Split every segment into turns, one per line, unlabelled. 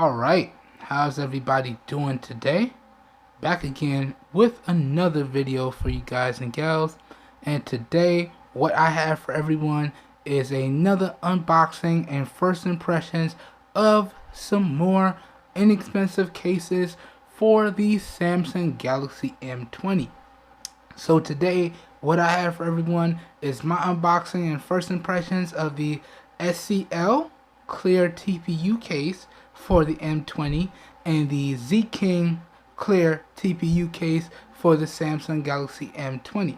Alright, how's everybody doing today? Back again with another video for you guys and gals. And today, what I have for everyone is another unboxing and first impressions of some more inexpensive cases for the Samsung Galaxy M20. So today, what I have for everyone is my unboxing and first impressions of the SCL clear TPU case for the M20 and the ZeKing clear TPU case for the Samsung Galaxy M20.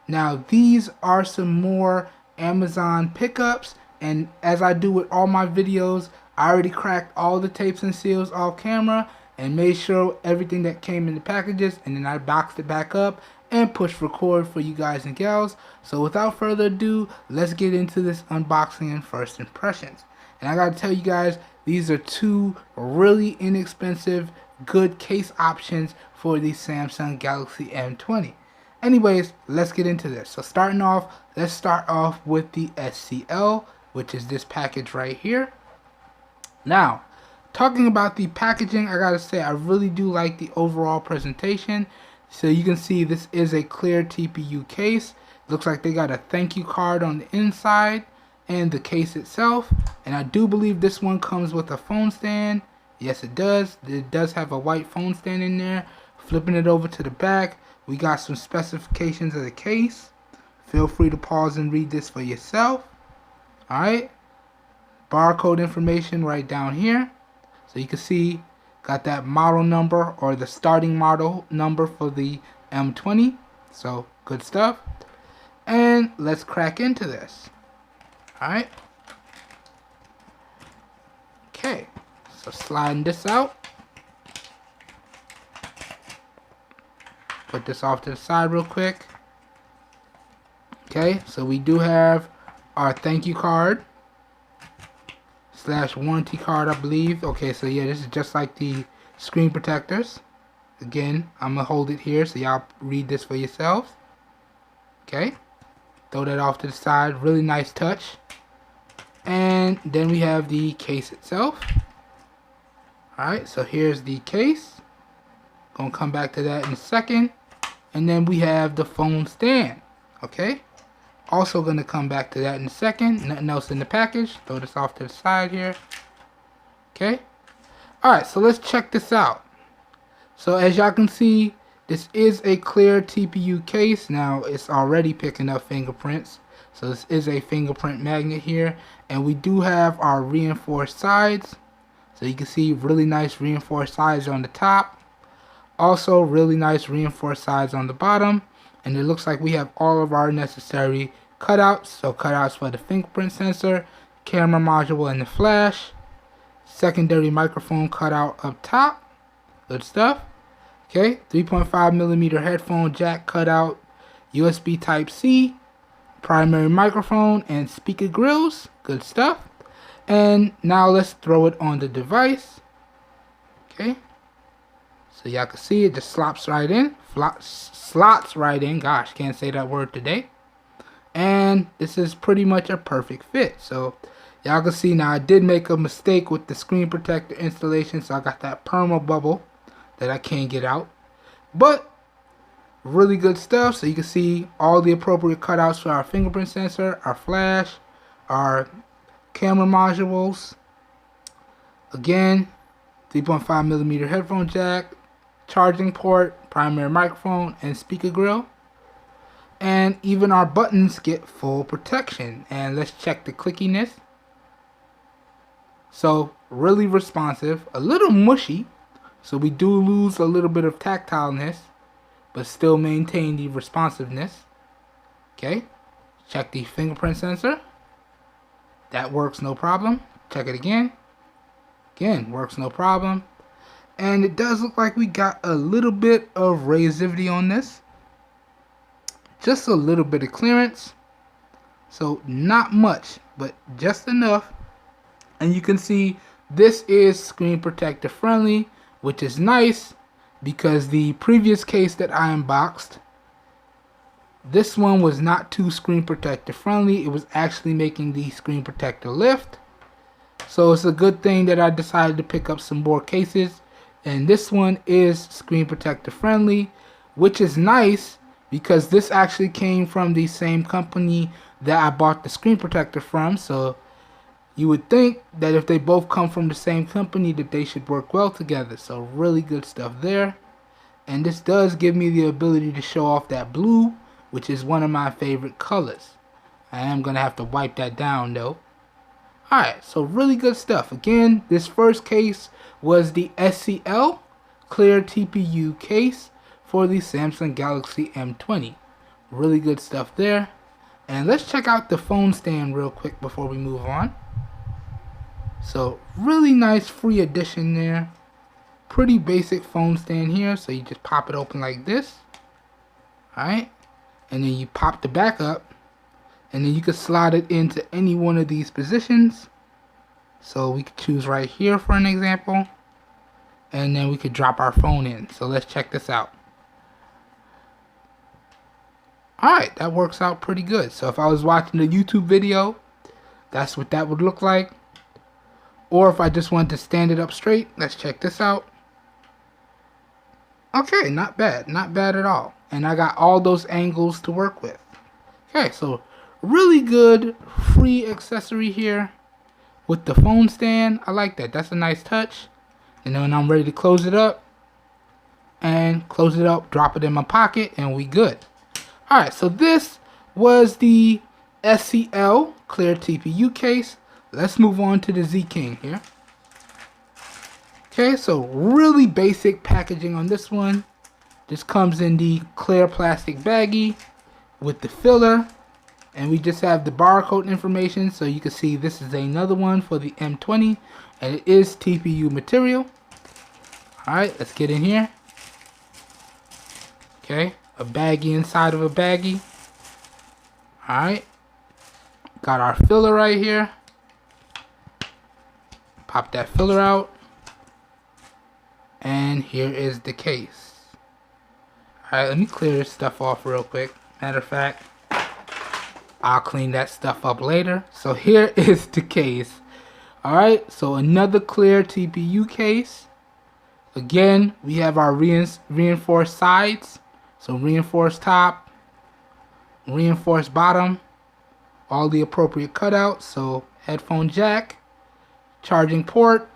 Now these are some more Amazon pickups, and as I do with all my videos, I already cracked all the tapes and seals off camera and made sure everything that came in the packages, and then I boxed it back up and push record for you guys and gals. So without further ado, let's get into this unboxing and first impressions. And I gotta tell you guys, these are two really inexpensive, good case options for the Samsung Galaxy M20. Anyways, let's get into this. So starting off, let's start off with the SCL, which is this package right here. Now, talking about the packaging, I gotta say I really do like the overall presentation. So you can see this is a clear TPU case. Looks like they got a thank you card on the inside and the case itself. And I do believe this one comes with a phone stand. Yes, it does. It does have a white phone stand in there. Flipping it over to the back, we got some specifications of the case. Feel free to pause and read this for yourself. Alright. Barcode information right down here. So you can see, got that model number or the starting model number for the M20. So, good stuff. And let's crack into this. Alright. Okay. So sliding this out. Put this off to the side real quick. Okay, so we do have our thank you card / warranty card, I believe. Okay, so yeah, this is just like the screen protectors. Again, I'm gonna hold it here so y'all read this for yourselves. Okay, throw that off to the side. Really nice touch. And then we have the case itself. Alright, so here's the case. Gonna come back to that in a second. And then we have the phone stand. Okay, also gonna come back to that in a second. Nothing else in the package. Throw this off to the side here. Okay, alright, so let's check this out. So as y'all can see, this is a clear TPU case. Now it's already picking up fingerprints. So this is a fingerprint magnet here. And we do have our reinforced sides. So you can see really nice reinforced sides on the top. Also really nice reinforced sides on the bottom. And it looks like we have all of our necessary cutouts. So cutouts for the fingerprint sensor, camera module and the flash. Secondary microphone cutout up top. Good stuff. Okay, 3.5mm headphone jack cutout, USB Type-C, primary microphone and speaker grills. Good stuff. And now let's throw it on the device. Okay, so y'all can see it just slots right in. Slots right in. Gosh, can't say that word today. And this is pretty much a perfect fit. So y'all can see now I did make a mistake with the screen protector installation. So I got that perma bubble that I can't get out. But really good stuff. So you can see all the appropriate cutouts for our fingerprint sensor, our flash, our camera modules. Again, 3.5mm headphone jack, charging port, primary microphone, and speaker grill. And even our buttons get full protection. And let's check the clickiness. So really responsive, a little mushy. So we do lose a little bit of tactileness, but still maintain the responsiveness. Okay, check the fingerprint sensor. That works no problem. Check it again. Again, works no problem. And it does look like we got a little bit of razivity on this. Just a little bit of clearance. So not much, but just enough. And you can see this is screen protector friendly, which is nice because the previous case that I unboxed, this one was not too screen protector friendly. It was actually making the screen protector lift. So it's a good thing that I decided to pick up some more cases. And this one is screen protector friendly, which is nice because this actually came from the same company that I bought the screen protector from. So you would think that if they both come from the same company that they should work well together. So really good stuff there. And this does give me the ability to show off that blue, which is one of my favorite colors. I am going to have to wipe that down though. Alright, so really good stuff. Again, this first case was the SCL Clear TPU case for the Samsung Galaxy M20. Really good stuff there. And let's check out the phone stand real quick before we move on. So really nice free addition there. Pretty basic phone stand here. So you just pop it open like this. Alright. And then you pop the back up. And then you can slide it into any one of these positions. So we could choose right here for an example. And then we could drop our phone in. So let's check this out. Alright, that works out pretty good. So if I was watching a YouTube video, that's what that would look like. Or if I just wanted to stand it up straight, let's check this out. Okay, not bad. Not bad at all. And I got all those angles to work with. Okay, so really good free accessory here with the phone stand. I like that. That's a nice touch. And then when I'm ready to close it up, drop it in my pocket, and we good. Alright, so this was the SCL Clear TPU case. Let's move on to the ZeKing here. Okay, so really basic packaging on this one. This comes in the clear plastic baggie with the filler. And we just have the barcode information, so you can see this is another one for the M20. And it is TPU material. Alright, let's get in here. Okay, a baggie inside of a baggie. Alright, got our filler right here. Pop that filler out. And here is the case. Alright, let me clear this stuff off real quick. Matter of fact, I'll clean that stuff up later. So here is the case. Alright, so another clear TPU case. Again, we have our reinforced sides. So reinforced top, reinforced bottom, all the appropriate cutouts. So headphone jack, charging port,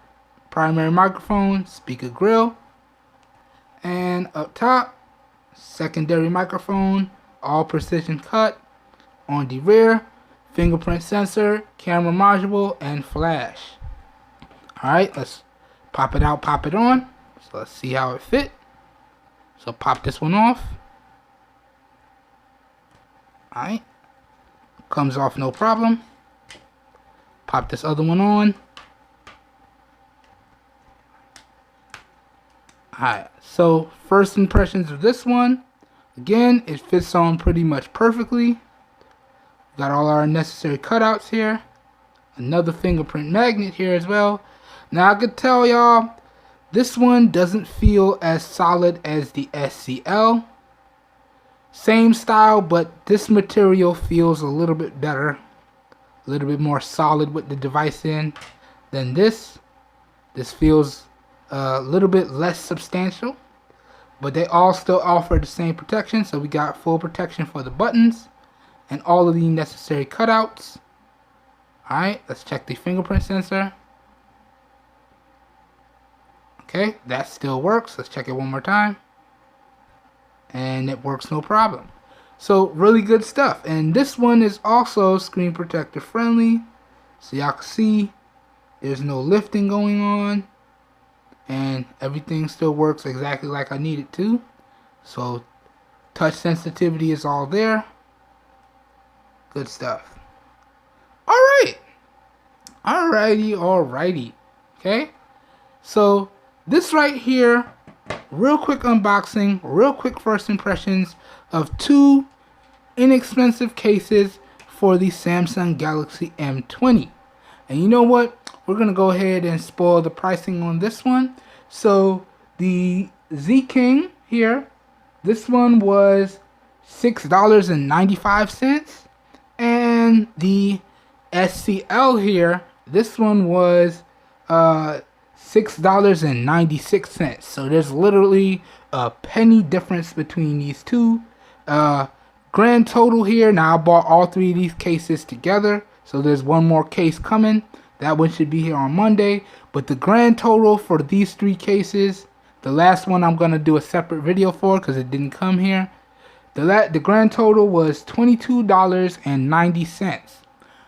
primary microphone, speaker grill, and up top, secondary microphone, all precision cut. On the rear, fingerprint sensor, camera module, and flash. Alright, let's pop it out, pop it on. So let's see how it fit. So pop this one off. Alright. Comes off no problem. Pop this other one on. Alright, so first impressions of this one. Again, it fits on pretty much perfectly. Got all our necessary cutouts here. Another fingerprint magnet here as well. Now I could tell y'all, this one doesn't feel as solid as the SCL. Same style, but this material feels a little bit better. A little bit more solid with the device in than this. This feels a little bit less substantial. But they all still offer the same protection. So we got full protection for the buttons. And all of the necessary cutouts. Alright, let's check the fingerprint sensor. Okay, that still works. Let's check it one more time. And it works no problem. So really good stuff. And this one is also screen protector friendly. So y'all can see there's no lifting going on. And everything still works exactly like I need it to. So touch sensitivity is all there. Good stuff. Alright. Alrighty. Okay. So this right here, real quick unboxing, real quick first impressions of two inexpensive cases for the Samsung Galaxy M20. And you know what? We're going to go ahead and spoil the pricing on this one. So the ZeKing here, this one was $6.95. And the SCL here this one was $6.96. So there's literally a penny difference between these two. Grand total here, now I bought all three of these cases together, so there's one more case coming. That one should be here on Monday. But the grand total for these three cases, the last one I'm going to do a separate video for because it didn't come here. The grand total was $22.90.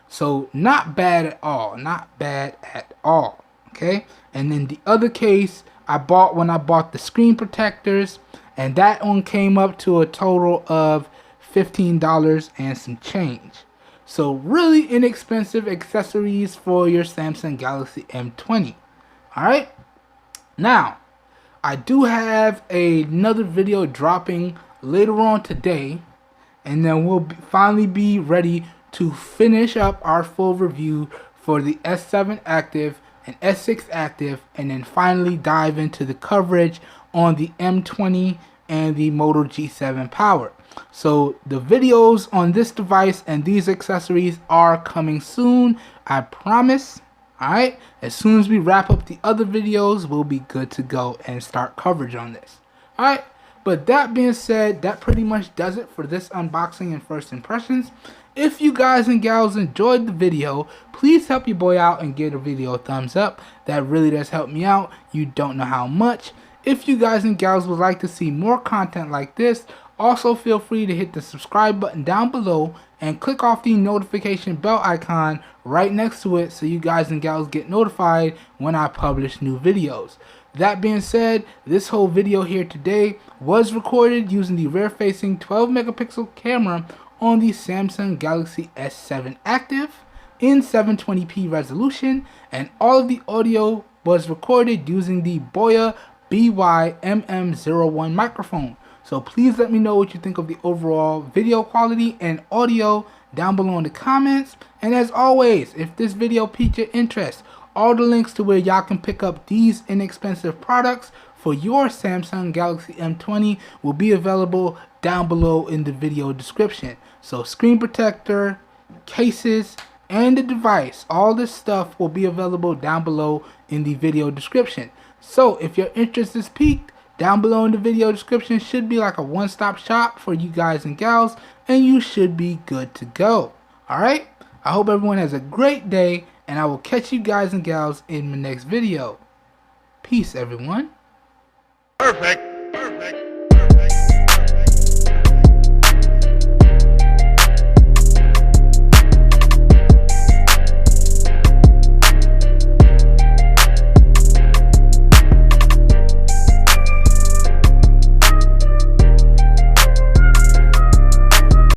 So not bad at all. Not bad at all. Okay. And then the other case I bought when I bought the screen protectors, and that one came up to a total of $15 and some change. So really inexpensive accessories for your Samsung Galaxy M20. Alright. Now, I do have another video dropping later on today, and then we'll finally be ready to finish up our full review for the S7 Active and S6 Active, and then finally dive into the coverage on the M20 and the Moto G7 Power. So the videos on this device and these accessories are coming soon, I promise. Alright, as soon as we wrap up the other videos, we'll be good to go and start coverage on this. Alright, but that being said, that pretty much does it for this unboxing and first impressions. If you guys and gals enjoyed the video, please help your boy out and give the video a thumbs up. That really does help me out. You don't know how much. If you guys and gals would like to see more content like this, also feel free to hit the subscribe button down below and click off the notification bell icon right next to it so you guys and gals get notified when I publish new videos. That being said, this whole video here today was recorded using the rear-facing 12 megapixel camera on the Samsung Galaxy S7 Active in 720p resolution, and all of the audio was recorded using the Boya BY-MM01 microphone. So please let me know what you think of the overall video quality and audio down below in the comments. And as always, if this video piqued your interest, all the links to where y'all can pick up these inexpensive products for your Samsung Galaxy M20 will be available down below in the video description. So screen protector, cases, and the device, all this stuff will be available down below in the video description. So if your interest is piqued, down below in the video description should be like a one-stop shop for you guys and gals, and you should be good to go. Alright? I hope everyone has a great day, and I will catch you guys and gals in my next video. Peace, everyone.
Perfect.